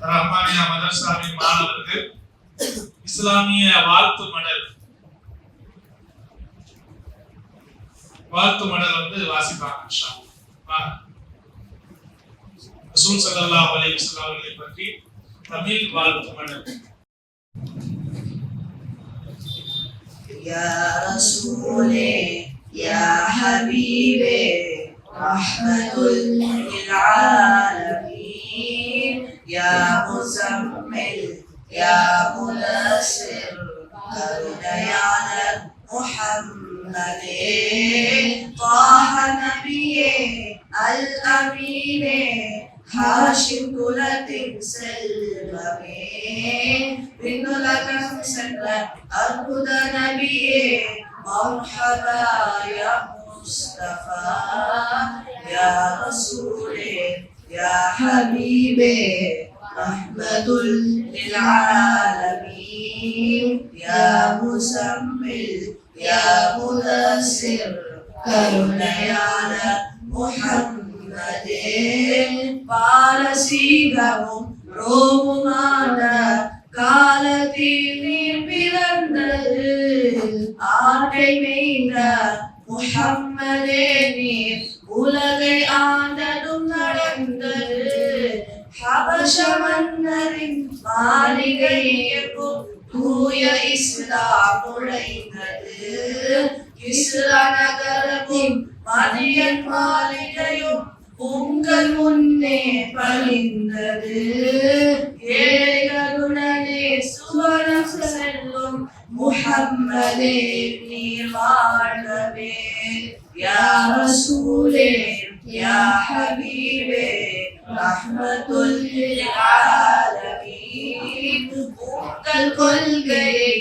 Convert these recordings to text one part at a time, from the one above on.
ரஹ்மானியா மதரசாவின் மாணவர்கள் இஸ்லாமிய வாழ்த்து மடல் வந்து வாசிப்பாங்க இன்ஷா அல்லாஹ். ரசூல் ஸல்லல்லாஹு அலைஹி வஸல்லம் அவர்களை பற்றி தமிழ் வாழ்த்து மடல். யா ரசூலே யா ஹபீபே ரஹ்மத்துல் லில் ஆலமீன் யா முஸம்மில் யா முதஸ்ஸிர் கருணையாளர் முஹம்மதே த்வாஹ நபியே அல் அமீனே ஹாஷிம் குலத்தின் செல்வமே விண்ணுலகம் சென்ற அற்புத நபியே மர்ஹபா யா முஸ்தபா யா ரசூலே யா ஹபீபே ரஹ்மத்துல் லில் ஆலமீன் யா முஸம்மில் யா முதஸ்ஸிர் கருணையாளர் முஹம்மதே பாரசீகமும் ரோமுமான காலத்தில் நீர் பிறந்தது ஆட்டை மேய்ந்த முஹம்மதே நீர் உலகை ஆண்டதும் நடந்தது ஹபஷ மன்னரின் மாளிகைக்கும் தூய இஸ்லாம் நுழைந்தது இஸ்ரா நகரமும் மதியன் மாளிகையும் உங்கள் முன்னே பழிந்தது ஏழைகளுடனே சுவனம் செல்லும் முஹம்மதே நீர் வாழவே யா ரசூலே யா ஹபீபே ரஹ்மத்துல் லில் ஆலமீன் உங்கள் கொள்கையை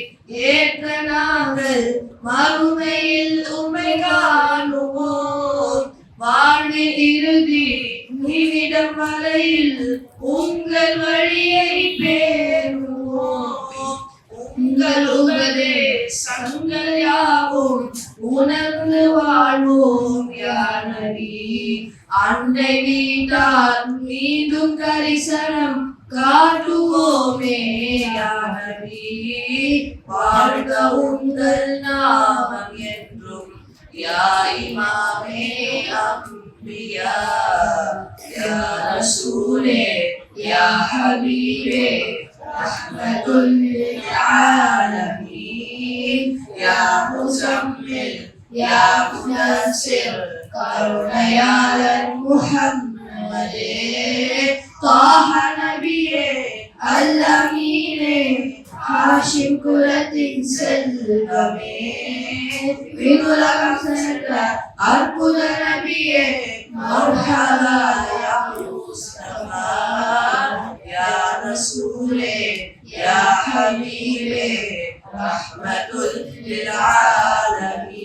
ஏற்ற நாங்கள் மறுமையில் உம்மை காணுவோம் வாழ்வில் இறுதி நிமிடம் வரையில் உங்கள் வழியை பேணுவோம் உங்கள் உபதேசங்கள் யாவும் உணர்ந்து வாழ்வோம் யா நபி அன்னை வீட்டார் மீண்டும் கரிசனம் காட்டுவோமே யா நபி வாழ்க உங்கள் நாமம் என்றும் யா இமாமே அம்பியா யா ரசூலே யா ஹபீபே ரஹ்மத்துல் லில் ஆலமீன் யா முஸம்மில் யா முதஸ்ஸிர் கருணையாளர் முஹம்மதே த்வாஹ நபியே அல் அமீனே ஹாஷிம் குலத்தின் செல்வமே விண்ணுலகம் சென்ற அற்புத நபியே மர்ஹபா யா முஸ்தபா யா ரசூலே யா ஹபீபே ரஹ்மத்துல் லில் ஆலமீன்